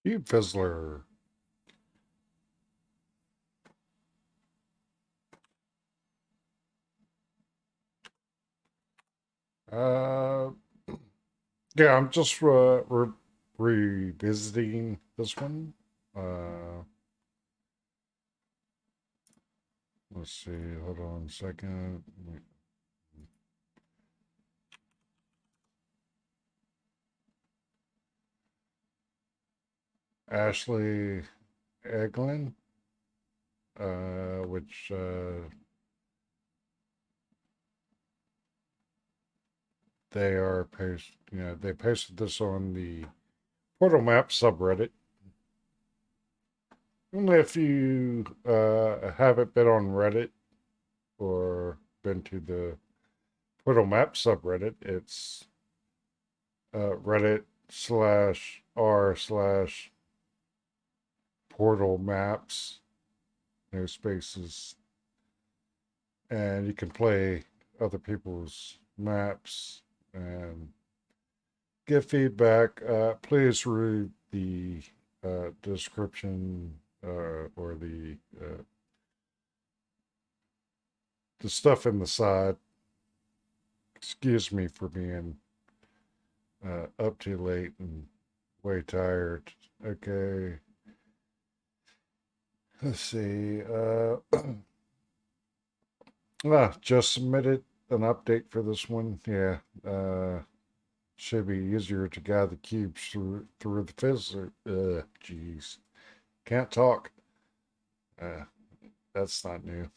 You Fizzler. Uh, yeah, I'm just revisiting this one. Uh, let's see. Hold on a second. Ashley Eglin, which they are they posted this on the Portal Map subreddit. And if you haven't been on Reddit or been to the Portal Map subreddit, it's Reddit/r/ Portal Maps, no spaces, and you can play other people's maps and give feedback. Please read the description or the stuff in the side. Excuse me for being up too late and way tired. Okay, let's see. Just submitted an update for this one. Yeah, should be easier to guide the cubes through the Fizzler. Jeez, can't talk. Uh, that's not new.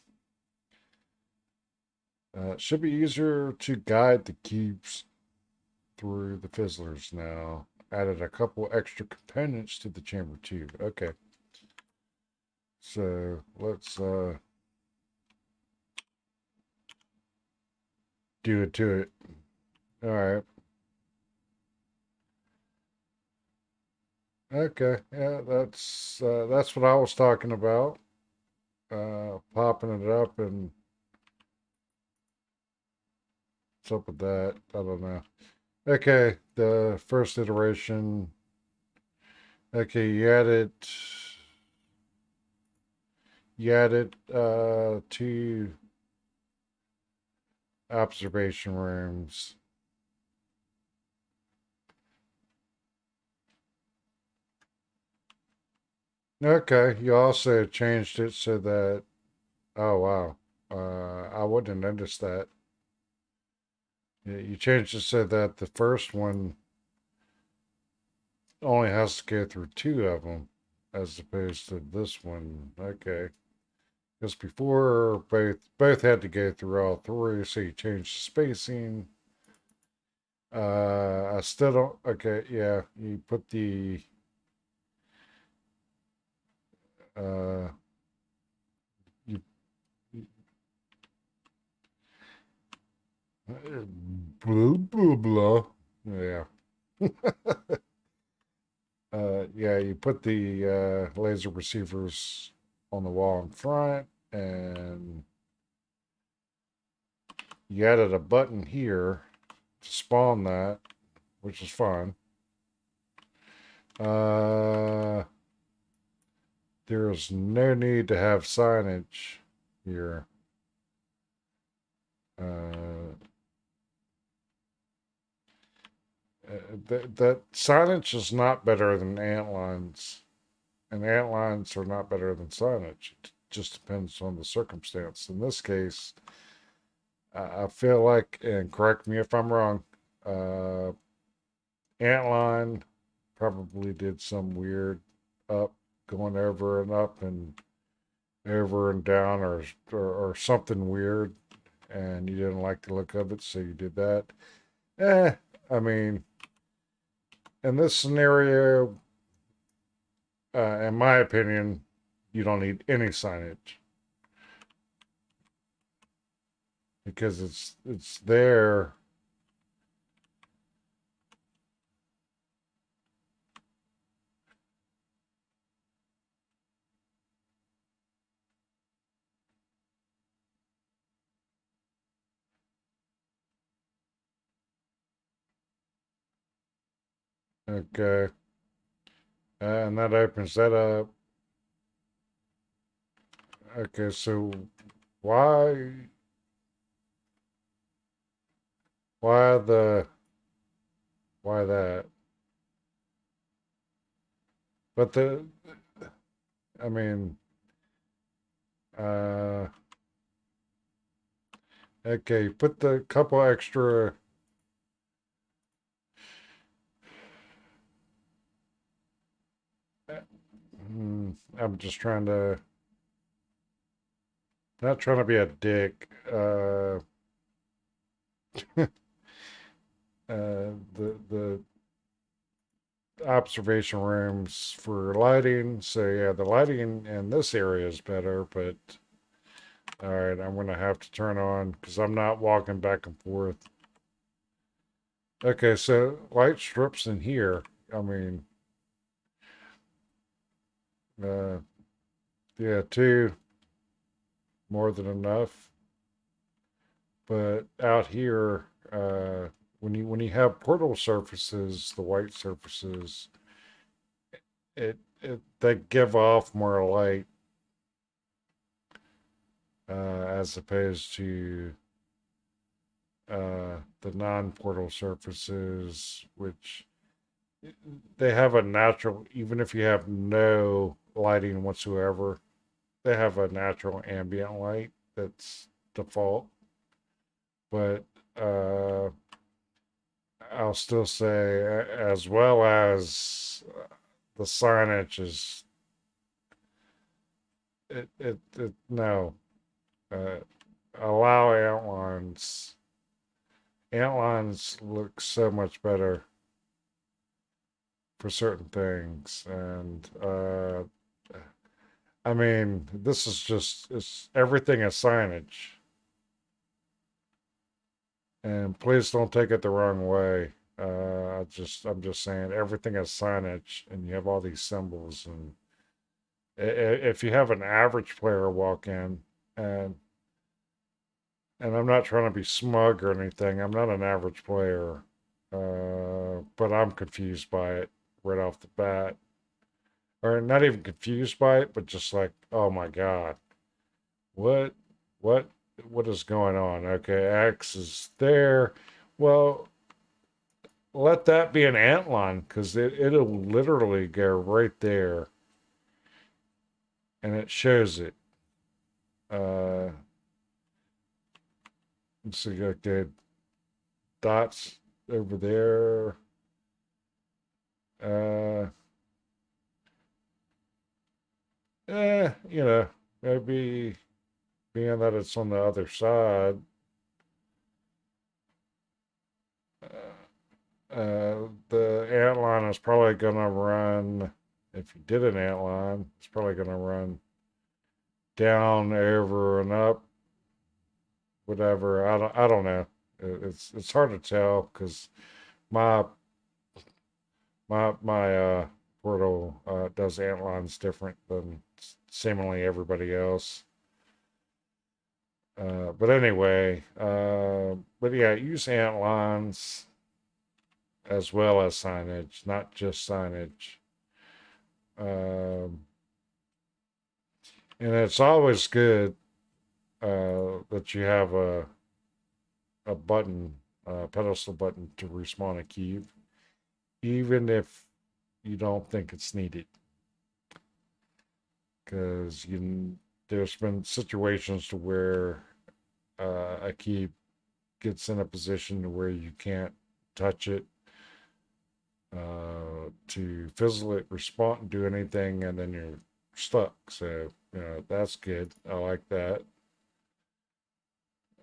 Should be easier to guide the cubes through the Fizzlers now. Added a couple extra components to the chamber tube. Okay, so let's do it to it. All right. Okay. Yeah, that's what I was talking about. Popping it up and what's up with that? I don't know. Okay, the first iteration. Okay, you added two observation rooms. Okay, you also changed it so that oh wow. I wouldn't have noticed that. Yeah, you changed it so that the first one only has to go through two of them as opposed to this one. Okay. Because before both had to go through all three, so you changed the spacing. I still don't. Okay, yeah, you put the uh, you, blah blah blah. Yeah, yeah, you put the laser receivers on the wall in front, and you added a button here to spawn that, which is fine. Uh, there's no need to have signage here. Uh, that signage is not better than ant lines, and ant lines are not better than signage. It just depends on the circumstance. In this case, I feel like, and correct me if I'm wrong, uh, Antline probably did some weird up, going over and up and over and down, or something weird, and you didn't like the look of it, so you did that. Eh, I mean, in this scenario, in my opinion, you don't need any signage because it's there. Okay. And that opens that up. Okay, so why why the why that? But I mean, uh, okay, put the couple extra. I'm just trying to, not trying to be a dick. The observation rooms for lighting. So yeah, the lighting in this area is better, but all right, I'm gonna have to turn on because I'm not walking back and forth. Okay, so light strips in here. I mean, uh, yeah, two more than enough. But out here, when you have portal surfaces, the white surfaces, it they give off more light as opposed to the non-portal surfaces, which they have a natural, even if you have no lighting whatsoever, they have a natural ambient light that's default. But uh, I'll still say, as well as the signage is, no, uh, allow antlines. Antlines look so much better for certain things, and I mean, this is just it's everything is signage, and please don't take it the wrong way. I'm just saying everything is signage, and you have all these symbols, and if you have an average player walk in, and I'm not trying to be smug or anything, I'm not an average player, but I'm confused by it right off the bat, or not even confused by it, but just like, oh my god, what, what, what is going on? Okay, X is there. Well, let that be an antline because it'll literally go right there and it shows it. Uh, let's see, okay, dots over there. Uh, you know, maybe being that it's on the other side, the antline is probably going to run, if you did an antline, it's probably going to run down, over, and up, whatever. I don't know. It's hard to tell because my my portal does ant lines different than seemingly everybody else. But anyway, but yeah, use ant lines as well as signage, not just signage. Um, and it's always good that you have a button, a pedestal button to respawn a cube, even if you don't think it's needed. Because there's been situations to where a key gets in a position where you can't touch it to fizzle it, respond, do anything, and then you're stuck. So that's good. I like that.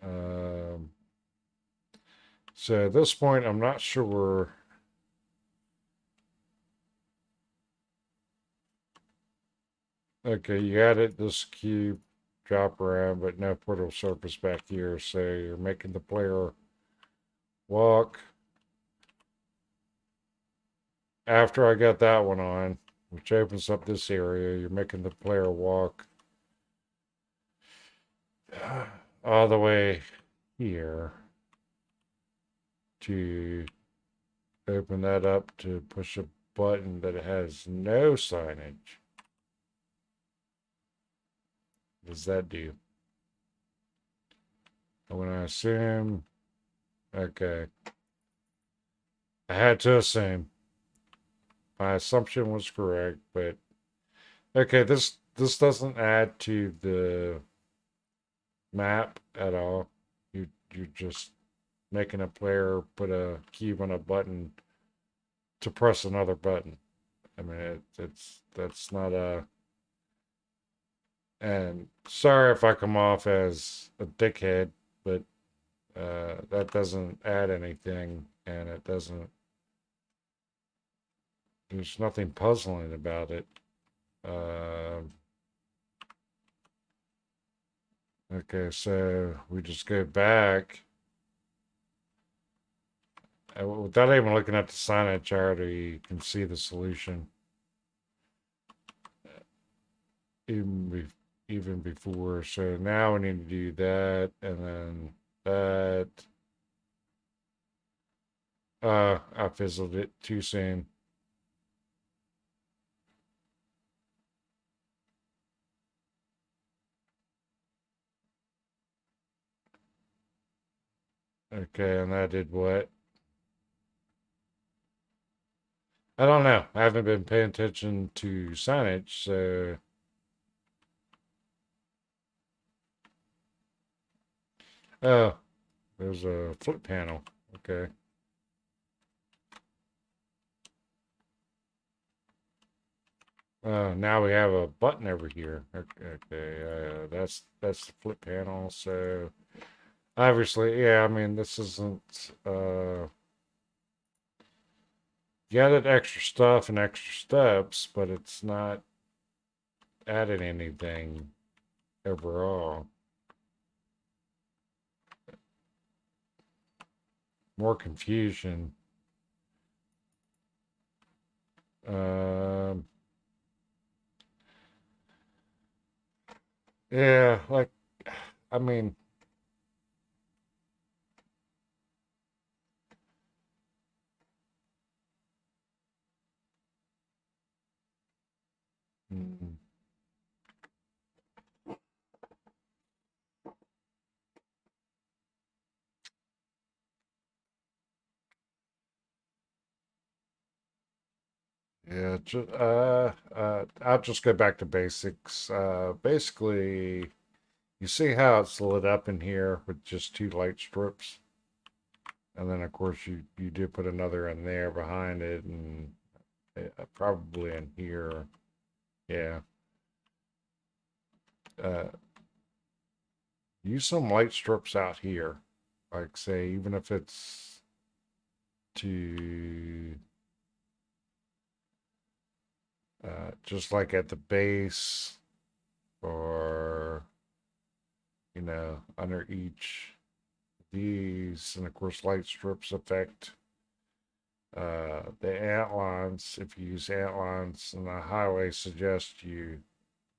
Um, so at this point, I'm not sure. Okay, you added this cube drop around, but no portal surface back here. So you're making the player walk. After I got that one on, which opens up this area, you're making the player walk all the way here to open that up to push a button that has no signage. What does that do? I'm going to assume. Okay. I had to assume. My assumption was correct, but okay, this doesn't add to the map at all. You're just making a player put a cube on a button to press another button. I mean, it's that's not a. And sorry if I come off as a dickhead, but that doesn't add anything, and it doesn't. There's nothing puzzling about it. Uh, okay, so we just go back. Without even looking at the signage, I already can see the solution. Even even before. So now we need to do that, and then that. I fizzled it too soon. Okay, and that did what? I don't know. I haven't been paying attention to signage, so oh, there's a flip panel. Okay. Now we have a button over here. Okay, that's the flip panel. So obviously, yeah. I mean, this isn't. You added extra stuff and extra steps, but it's not added anything overall. More confusion. Um, yeah, like, I mean, mm, yeah, I'll just go back to basics. Basically, you see how it's lit up in here with just two light strips, and then of course you do put another in there behind it, and probably in here. Yeah. Uh, Use some light strips out here, like say even if it's to just like at the base or under each of these, and of course light strips affect the ant lines. If you use ant lines, and I highly suggest you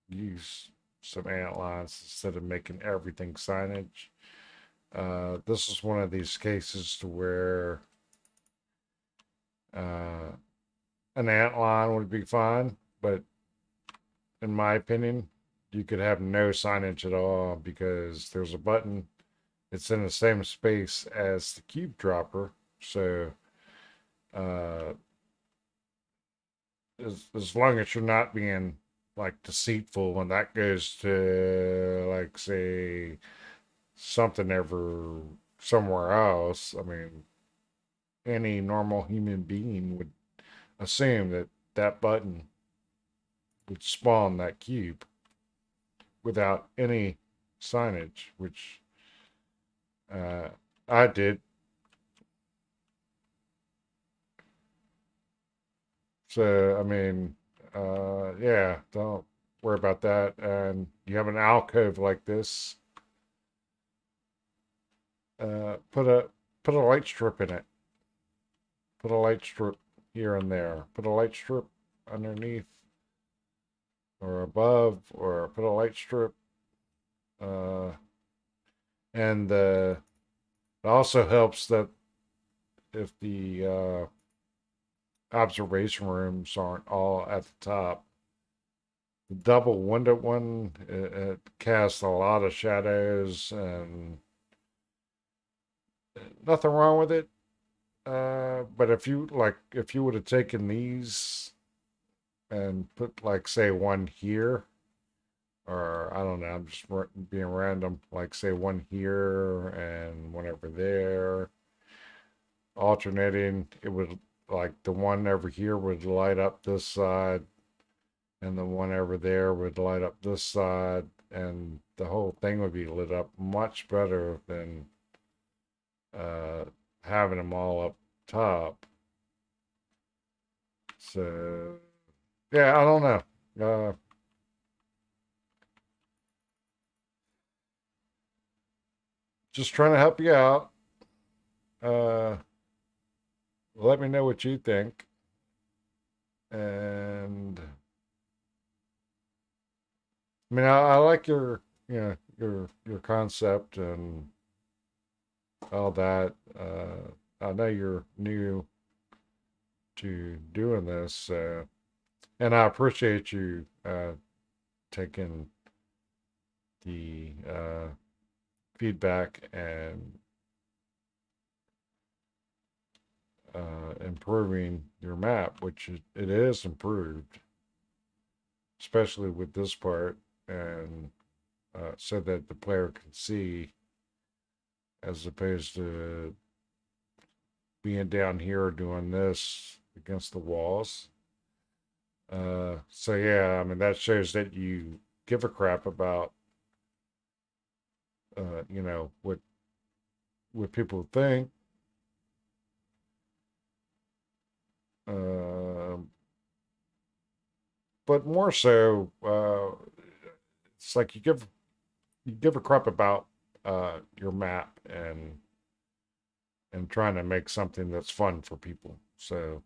use some ant lines instead of making everything signage. This is one of these cases to where uh, an ant line would be fine, but in my opinion, you could have no signage at all because there's a button. It's in the same space as the cube dropper, so uh, as long as you're not being like deceitful when that goes to like say something ever somewhere else. I mean, any normal human being would assume that that button would spawn that cube without any signage, which uh, I did. So, I mean, yeah, don't worry about that. And you have an alcove like this, put a light strip in it. Put a light strip here and there. Put a light strip underneath or above, or put a light strip. Uh, and it also helps that if the observation rooms aren't all at the top. The double window one, it casts a lot of shadows, and nothing wrong with it. But if you would have taken these and put, like, say, one here, or I don't know, I'm just being random, like, say, one here and one over there, alternating, it would, like, the one over here would light up this side, and the one over there would light up this side, and the whole thing would be lit up much better than uh, having them all up top. So, yeah, I don't know. Just trying to help you out. Uh, Let me know what you think. And I mean, I like your, your concept and all that. I know you're new to doing this, and I appreciate you taking the feedback and improving your map, which it is improved, especially with this part, and so that the player can see, as opposed to being down here doing this against the walls. So yeah, I mean that shows that you give a crap about what people think. Uh, but more so, it's like you give a crap about your map and trying to make something that's fun for people. So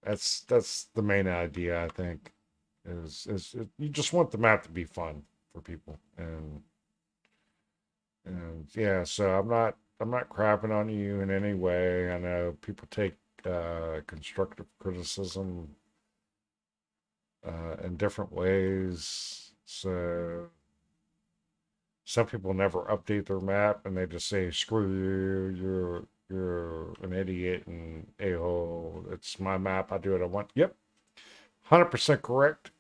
that's the main idea, I think, you just want the map to be fun for people, and yeah. So I'm not crapping on you in any way. I know people take constructive criticism in different ways. So some people never update their map and they just say, "Screw you, you're an idiot and a hole. It's my map. I do what I want." Yep, 100% correct.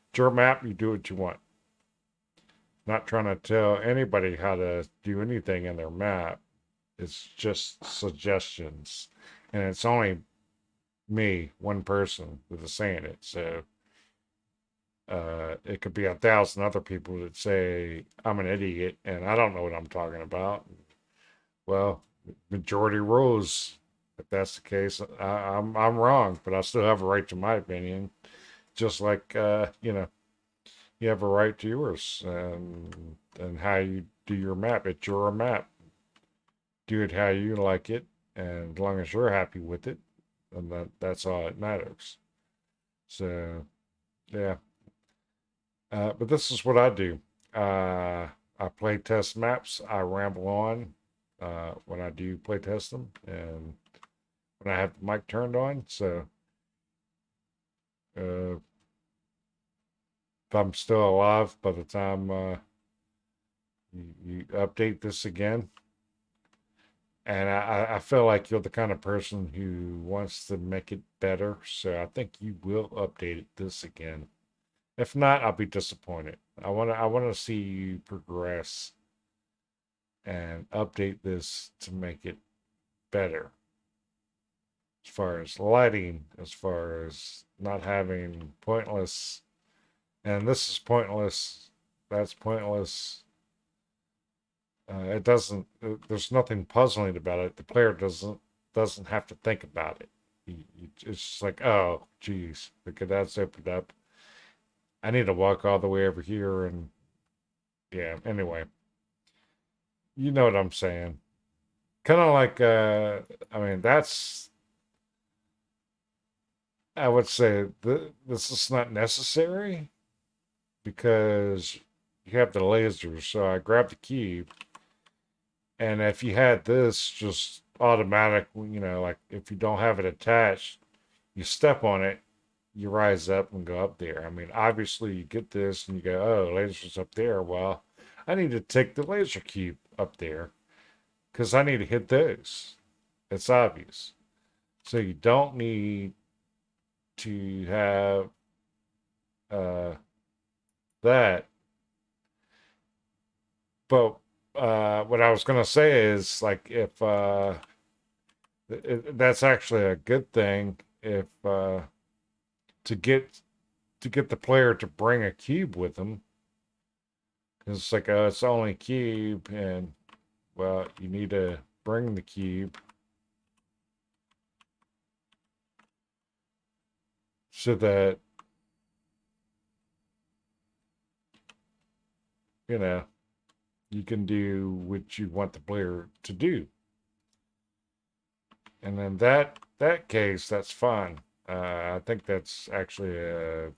It's your map. You do what you want. Not trying to tell anybody how to do anything in their map. It's just suggestions, and it's only me, one person, that is saying it. So it could be 1,000 other people that say I'm an idiot and I don't know what I'm talking about. Well, majority rules. If that's the case, I'm wrong, but I still have a right to my opinion. Just like you have a right to yours, and how you do your map. It's your map. Do it how you like it, and as long as you're happy with it, and that's all that matters. So yeah, but this is what I do. I play test maps. I ramble on when I do play test them, and when I have the mic turned on. So if I'm still alive by the time you update this again, and I feel like you're the kind of person who wants to make it better, so I think you will update it this again. If not, I'll be disappointed. I wanna see you progress and update this to make it better. As far as lighting, as far as not having pointless, and this is pointless, that's pointless. It doesn't. There's nothing puzzling about it. The player doesn't have to think about it. It's just like, oh, geez, look at that's opened up. I need to walk all the way over here, and yeah. Anyway, you know what I'm saying. Kind of like, I mean, that's, I would say this is not necessary because you have the lasers. So I grabbed the cube, and if you had this just automatic, like if you don't have it attached, you step on it, you rise up and go up there. I mean, obviously you get this and you go, oh, laser's up there. Well, I need to take the laser cube up there because I need to hit those. It's obvious. So you don't need to have uh, that. But what I was going to say is like if that's actually a good thing if to get the player to bring a cube with them because it's like it's only a cube and well you need to bring the cube so that you know you can do what you want the player to do, and then that case that's fine. I think that's actually a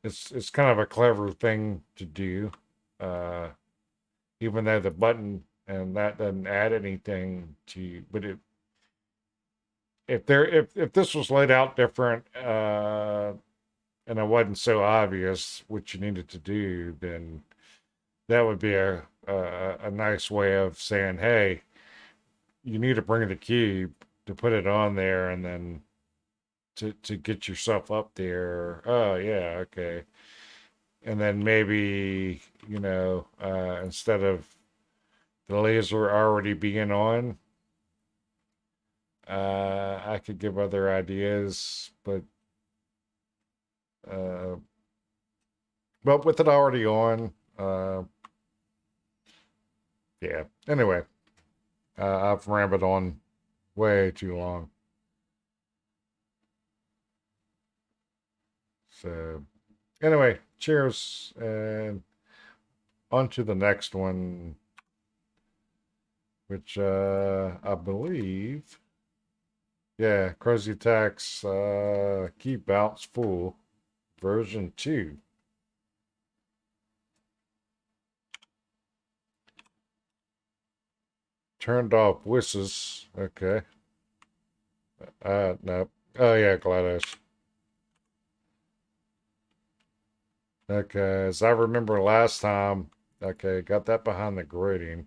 it's kind of a clever thing to do, uh, even though the button and that doesn't add anything to. But if this was laid out different and it wasn't so obvious what you needed to do, then that would be a nice way of saying, hey, you need to bring the cube to put it on there, and then to get yourself up there. Oh yeah, okay. And then maybe instead of the laser already being on, I could give other ideas, uh, but with it already on, yeah. Anyway, I've rambled on way too long. So anyway, cheers, and on to the next one, which I believe, yeah, Crazy Tax Key Bounce Full version 2. Turned off whistles. Okay. No. Oh yeah, GLaDOS. Okay, as I remember last time. Okay, got that behind the grating.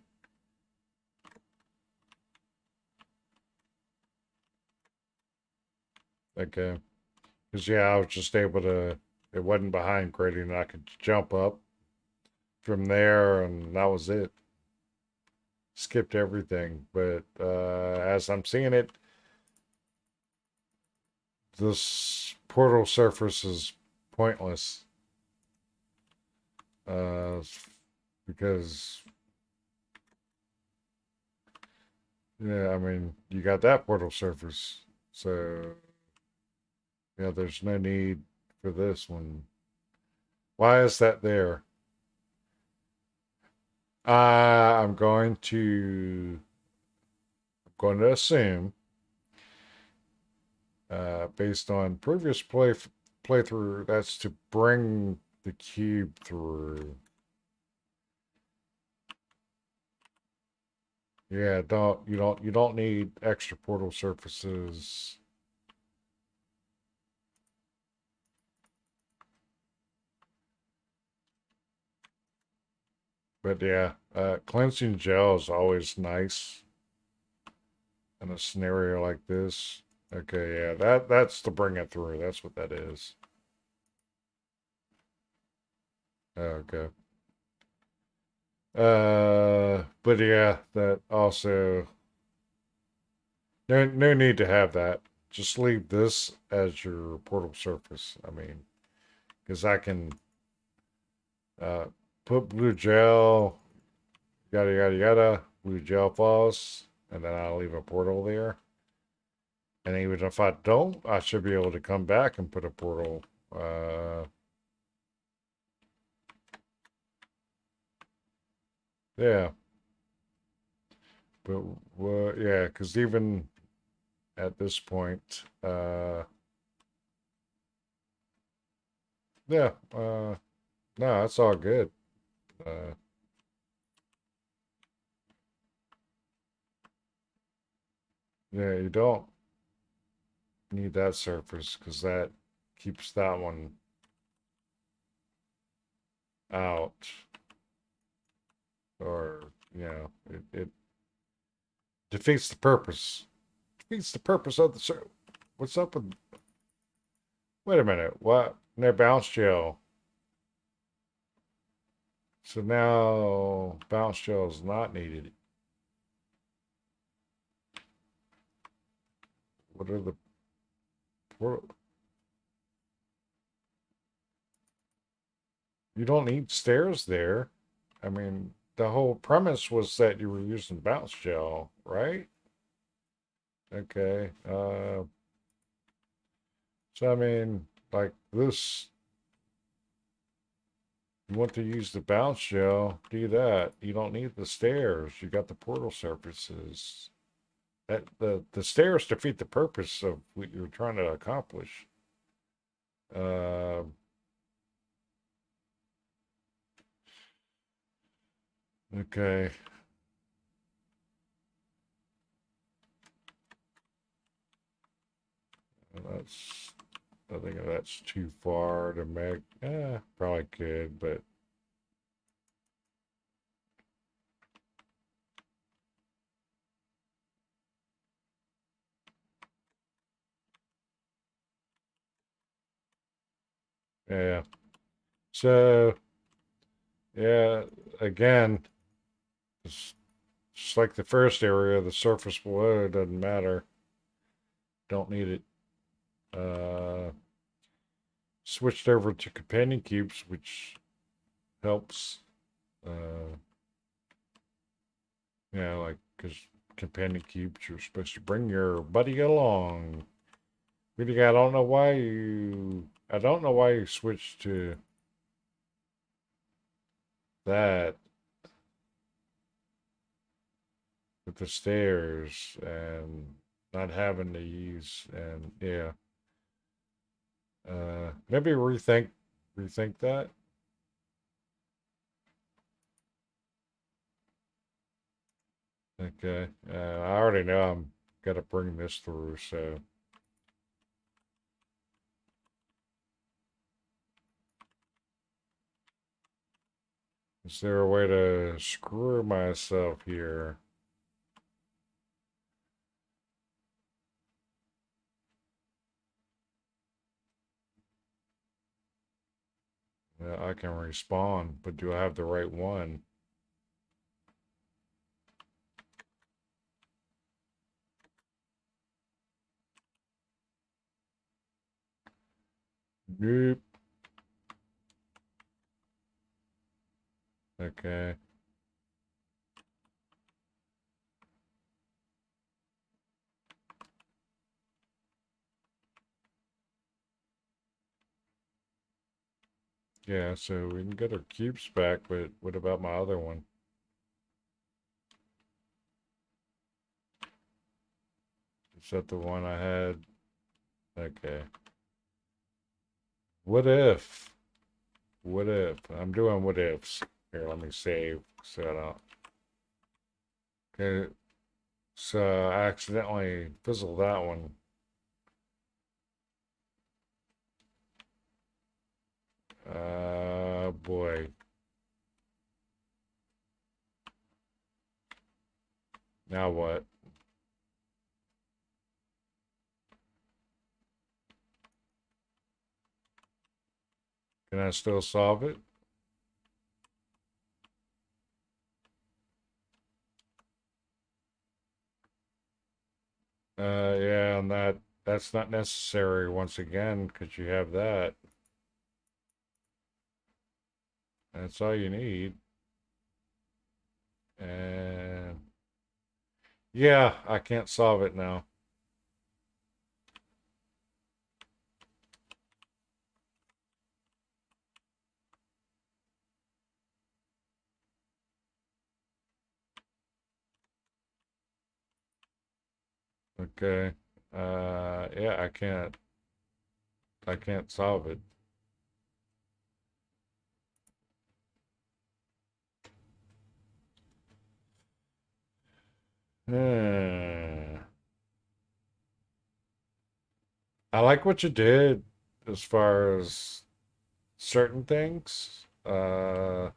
Okay. Because yeah, I was just able to. It wasn't behind grating. I could jump up from there, and that was it. Skipped everything. But as I'm seeing it, this portal surface is pointless. Uh, because yeah, I mean, you got that portal surface, so yeah, there's no need for this one. Why is that there? I'm going to assume, based on previous playthrough, that's to bring the cube through. Yeah, you don't need extra portal surfaces. But yeah, cleansing gel is always nice in a scenario like this. Okay, yeah, that's to bring it through. That's what that is. Okay. But yeah, that also no need to have that. Just leave this as your portal surface. I mean, because I can uh put blue gel, yada yada yada, blue gel falls, and then I'll leave a portal there. And even if I don't, I should be able to come back and put a portal. Yeah, but yeah, because even at this point, yeah, no, it's all good. Uh, yeah, you don't need that surface because that keeps that one out. Or, it defeats the purpose. Defeats the purpose of the sur. What's up with. Wait a minute. What? Their bounce gel. So now bounce gel is not needed. What are the. What, you don't need stairs there. I mean, the whole premise was that you were using bounce gel, right? Okay. So I mean, like this, you want to use the bounce gel, do that. You don't need the stairs. You got the portal surfaces. That the stairs defeat the purpose of what you're trying to accomplish. Uh, okay. That's I think that's too far to make. Probably could, but yeah. So yeah, again, it's just like the first area, the surface below doesn't matter. Don't need it. Uh, Switched over to companion cubes, which helps. Uh, like because companion cubes, you're supposed to bring your buddy along. Really, I don't know why you. I don't know why you switched to that with the stairs and not having to use and yeah. Maybe rethink that. Okay. I already know I'm gonna bring this through, so is there a way to screw myself here? I can respawn, but do I have the right one? Nope. Okay. Yeah, so we can get our cubes back, but what about my other one? Is that the one I had? Okay. What if? What if? I'm doing what ifs. Here, let me save so I don't. Okay, so I accidentally fizzled that one. Boy. Now what? Can I still solve it? Yeah, and that's not necessary once again because you have that. That's all you need. And yeah, I can't solve it now. Okay. Yeah, I can't solve it. Hmm. I like what you did as far as certain things. But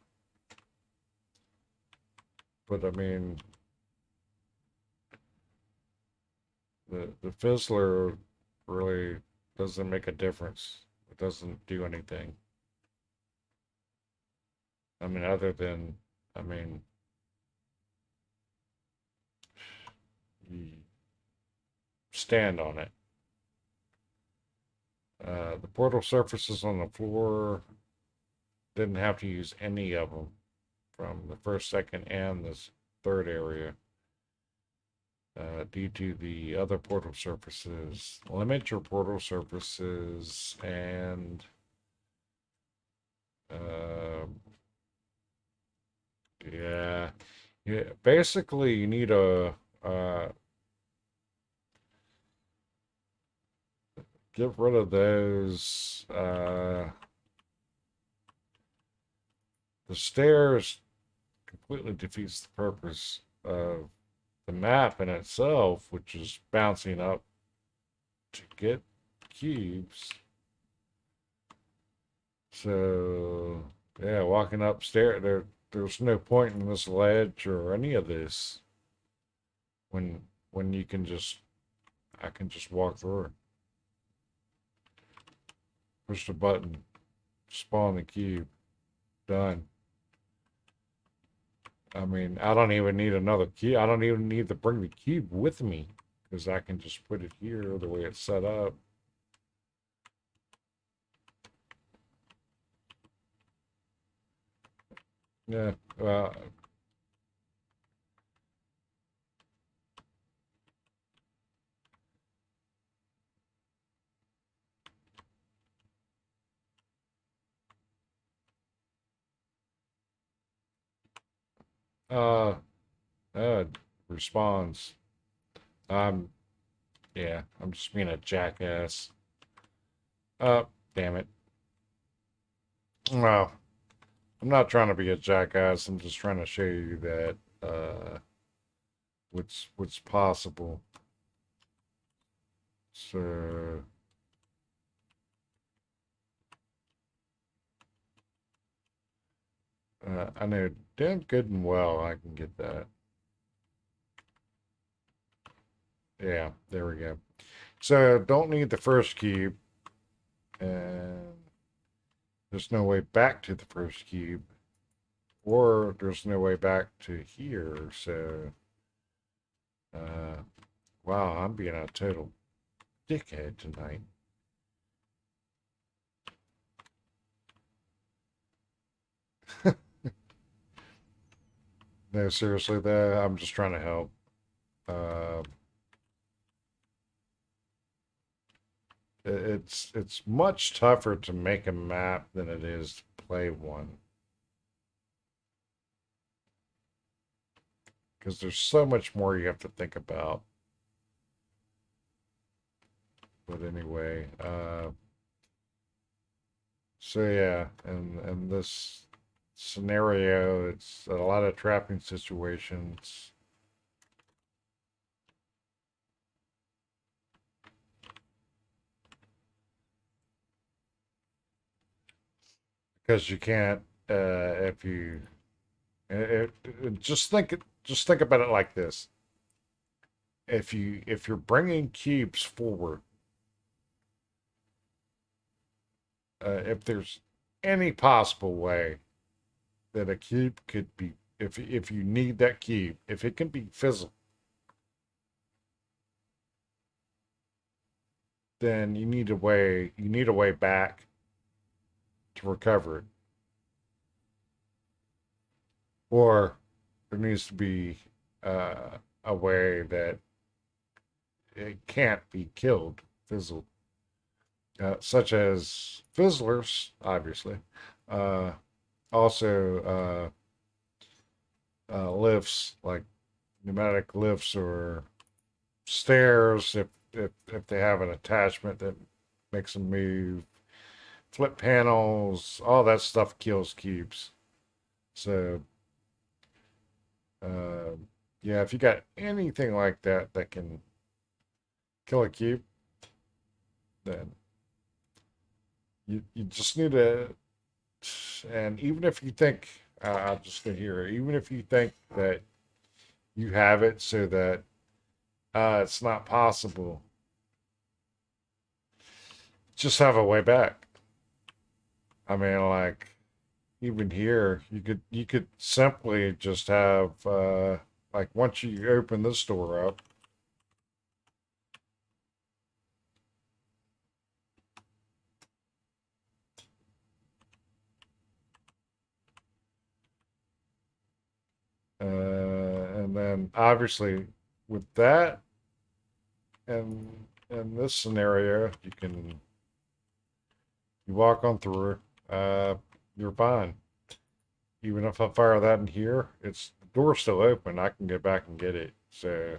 I mean, the Fizzler really doesn't make a difference. It doesn't do anything. I mean, other than, I mean, you stand on it. The portal surfaces on the floor didn't have to use any of them from the first, second, and this third area due to the other portal surfaces. Limit your portal surfaces and uh, yeah, yeah. Basically, you need a get rid of those. The stairs completely defeats the purpose of the map in itself, which is bouncing up to get cubes. So yeah, walking upstairs, there's no point in this ledge or any of this when you can just I can just walk through it. Push the button, spawn the cube, done. I mean, I don't even need another key. I don't even need to bring the cube with me because I can just put it here the way it's set up. Yeah, well, uh, uh, responds. Um, yeah, I'm just being a jackass. Damn it. Well, I'm not trying to be a jackass. I'm just trying to show you that what's possible. So I know damn good and well I can get that. Yeah, there we go. So don't need the first cube, and there's no way back to the first cube, or there's no way back to here. So, uh, wow, I'm being a total dickhead tonight. No, seriously, though, I'm just trying to help. Uh, it's much tougher to make a map than it is to play one because there's so much more you have to think about. But anyway, so yeah, and this scenario, it's a lot of trapping situations because you can't if you just think about it like this. If you're bringing cubes forward, if there's any possible way that a cube could be, if you need that cube, if it can be physical, then you need a way back to recover it, or there needs to be a way that it can't be killed, fizzled, such as fizzlers, obviously. Uh, also, lifts like pneumatic lifts or stairs if they have an attachment that makes them move. Flip panels, all that stuff kills cubes. So, uh, yeah, if you got anything like that that can kill a cube, then you just need to, and even if you think, I'll just go here, even if you think that you have it so that it's not possible, just have a way back. I mean, like, even here, you could simply just have like once you open this door up, and then obviously with that and in this scenario, you walk on through, uh, you're fine. Even if I fire that in here, it's the door's still open. I can get back and get it. So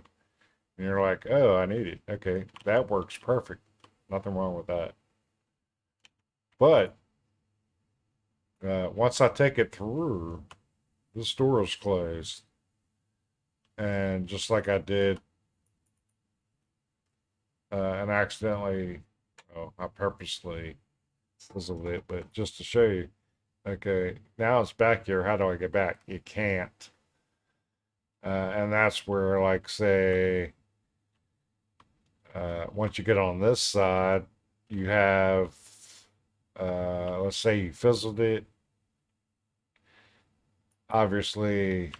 and you're like, oh, I need it. Okay, that works perfect. Nothing wrong with that. But once I take it through, this door is closed. And just like I did, and accidentally, well, I purposely fizzled it, but just to show you, okay, now it's back here. How do I get back? You can't. And that's where, like, say, once you get on this side, you have, let's say you fizzled it. Obviously,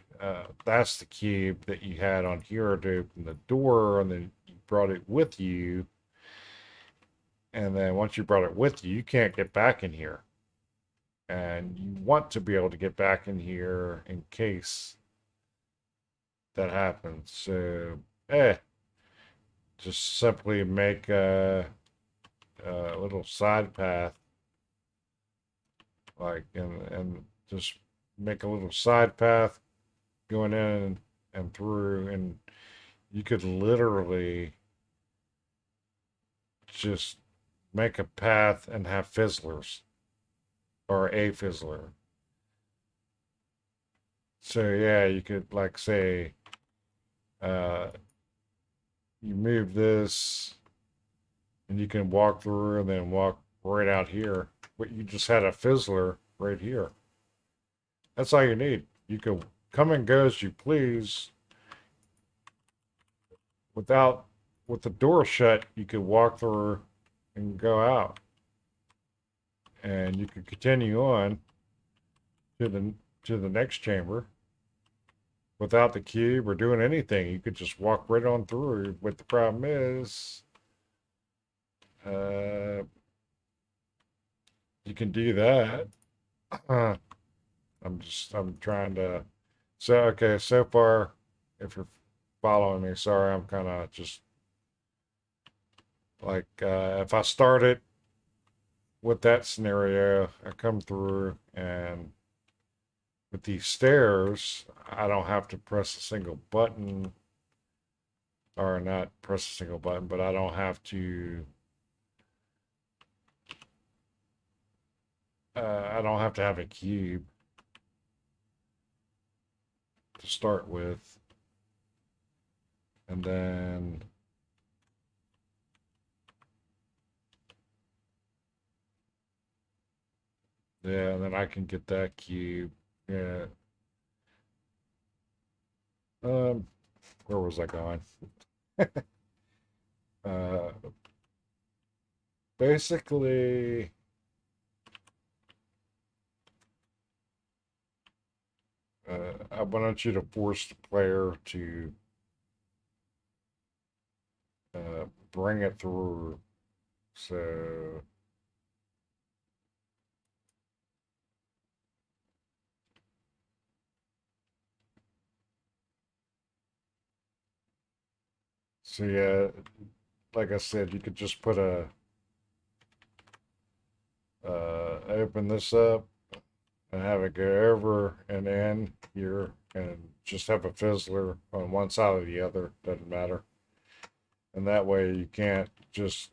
that's the cube that you had on here to open the door, and then you brought it with you. And then once you brought it with you, you can't get back in here. And you want to be able to get back in here in case that happens. So, just simply make a little side path, like, and just make a little side path going in and through, and you could literally just make a path and have fizzlers or a fizzler. So yeah, you could like say uh, you move this and you can walk through and then walk right out here. But you just had a fizzler right here. That's all you need. You can come and go as you please without with the door shut. You could walk through and go out, and you could continue on to the next chamber without the cube or doing anything. You could just walk right on through. But the problem is, uh, you can do that. I'm trying to. So okay, so far, if you're following me, sorry, I'm kind of just like if I start it with that scenario, I come through and with these stairs, I don't have to press a single button or not press a single button, but I don't have to. I don't have to have a cube to start with, and then yeah, and then I can get that cube. Yeah. Um, where was I going? Uh, basically, I want you to force the player to bring it through. So, so yeah, like I said, you could just put a open this up and have it go over and in here, and just have a fizzler on one side or the other. Doesn't matter. And that way, you can't just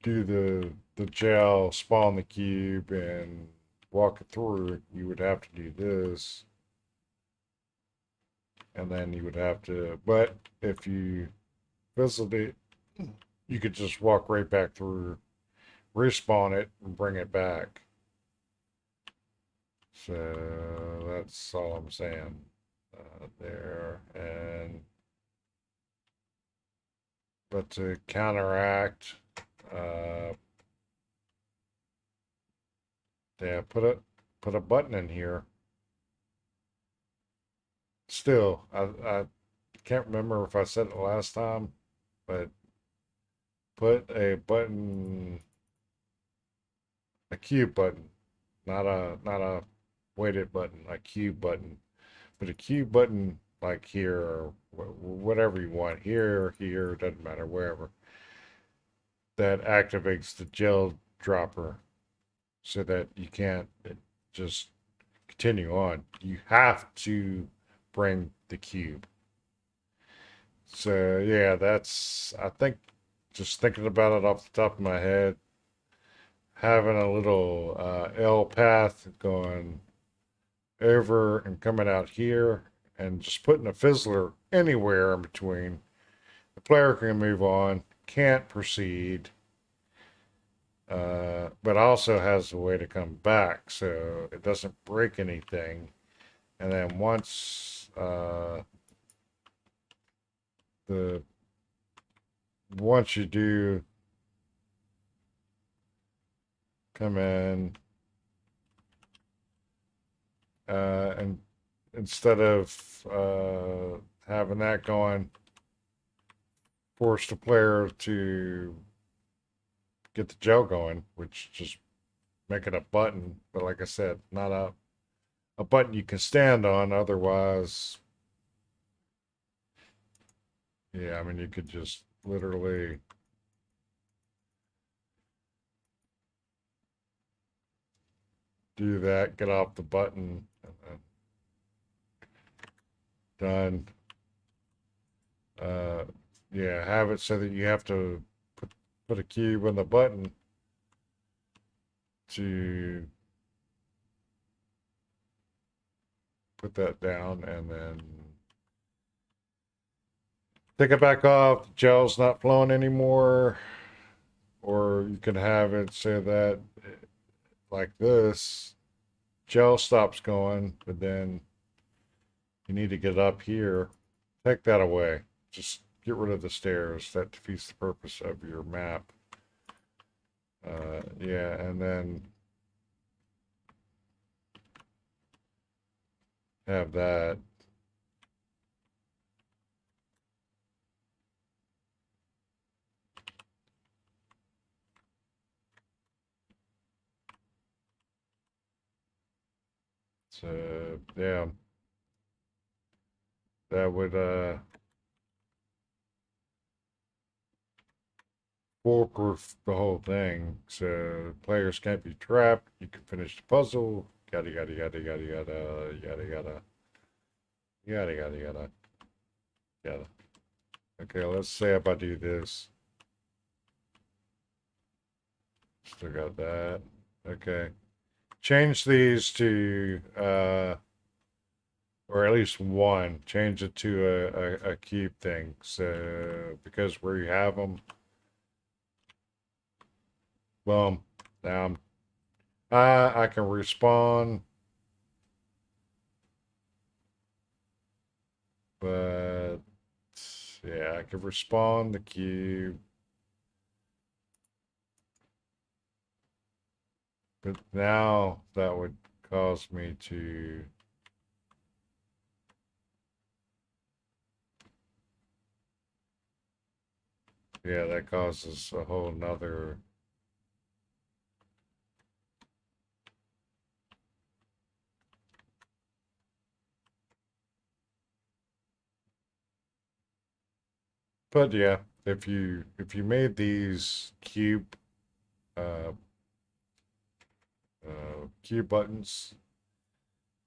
do the gel, spawn the cube, and walk it through. You would have to do this, and then you would have to. But if you fizzled it, you could just walk right back through, respawn it, and bring it back. So that's all I'm saying there. And but to counteract, uh, yeah, put a button in here. Still, I can't remember if I said it last time, but put a button, a cube button, not a weighted button, a cube button. But a cube button like here or whatever you want, here, doesn't matter, wherever, that activates the gel dropper so that you can't just continue on. You have to bring the cube. So yeah, that's, I think, just thinking about it off the top of my head, having a little L path going over and coming out here, and just putting a fizzler anywhere in between. The player can move on, can't proceed, but also has a way to come back so it doesn't break anything. And then the once you do come in, and instead of having that going, force the player to get the gel going, which just make it a button. But like I said, not a button you can stand on. Otherwise, yeah, I mean, you could just literally do that, get off the button, and then done. Uh, yeah, have it so that you have to put a cube on the button to put that down, and then take it back off. The gel's not flowing anymore. Or you can have it so that, like this, gel stops going, but then you need to get up here. Take that away. Just get rid of the stairs. That defeats the purpose of your map. Yeah, and then have that. So yeah, that would foolproof the whole thing. So players can't be trapped. You can finish the puzzle. Yada yada yada yada yada yada yada yada yada yada yada. Okay, let's say if I do this. Still got that. Okay. Change these to or at least one, change it to a cube thing. So because where you have them, boom, now I can respawn, but yeah, I can respawn the cube, but now that would cause me to, yeah, that causes a whole nother. But yeah, if you made these uh, cube buttons,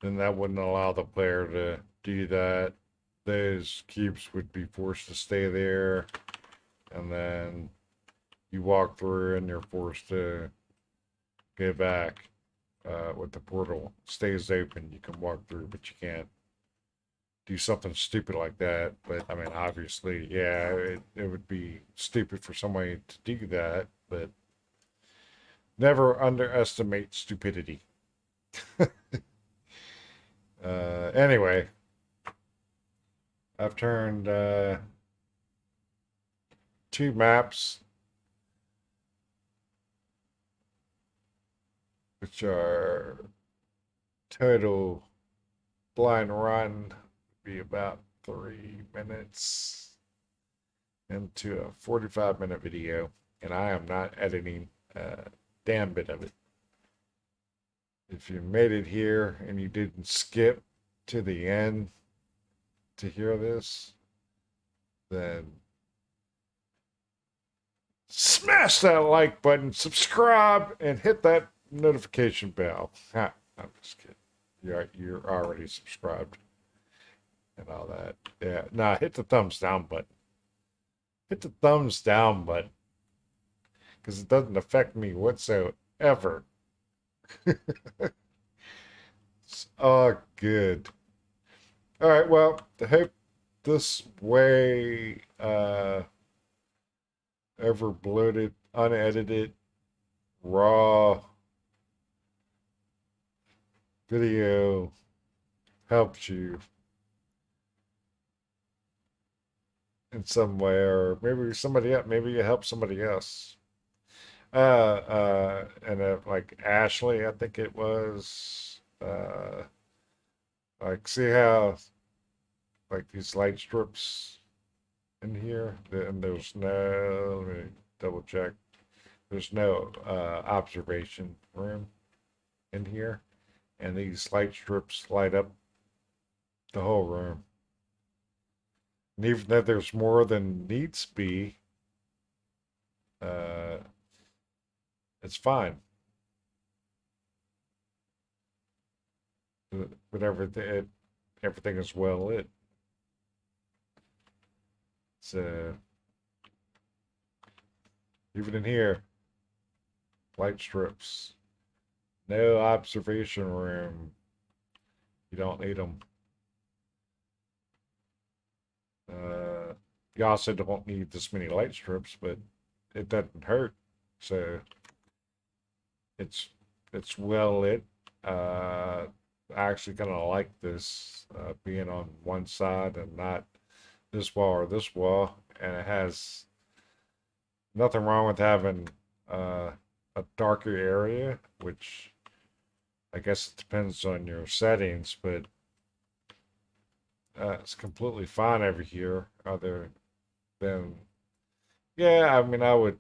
then that wouldn't allow the player to do that. Those cubes would be forced to stay there, and then you walk through and you're forced to go back with the portal. It stays open. You can walk through, but you can't do something stupid like that. But I mean, obviously, yeah, it would be stupid for somebody to do that. But never underestimate stupidity. Anyway, I've turned two maps, which are total blind run, be about 3 minutes into a 45-minute video, and I am not editing a damn bit of it. If you made it here and you didn't skip to the end to hear this, then smash that like button, subscribe, and hit that notification bell. Ha, I'm just kidding. You're already subscribed and all that. Yeah, nah, hit the thumbs down button. Hit the thumbs down button because it doesn't affect me whatsoever. It's all good. All right, well, I hope this way over bloated, unedited, raw video helped you in some way, or maybe somebody else, maybe it helped somebody else. And like Ashley, I think it was, like, see how, like, these light strips in here, and there's no, let me double check, there's no observation room in here, and these light strips light up the whole room. And even though there's more than needs be, uh, it's fine. But everything is well lit. So even in here, light strips, no observation room. You don't need them. You also don't need this many light strips, but it doesn't hurt. So it's well lit. I actually kind of like this being on one side and not this wall or this wall, and it has nothing wrong with having a darker area, which I guess it depends on your settings, but it's completely fine over here. Other than, yeah, I mean, I would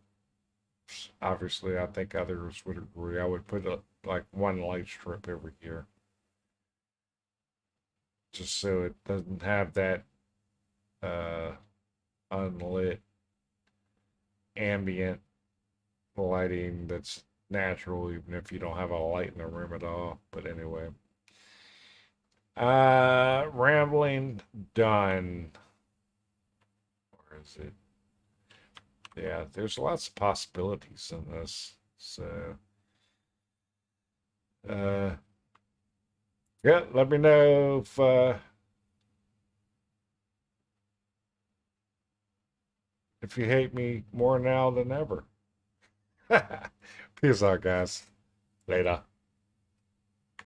obviously, I think others would agree. I would put like one light strip over here, just so it doesn't have that uh, unlit ambient lighting that's natural, even if you don't have a light in the room at all. But anyway, rambling done. Where is it? Yeah, there's lots of possibilities in this. So, uh, yeah, let me know if you hate me more now than ever. Peace out, guys. Later.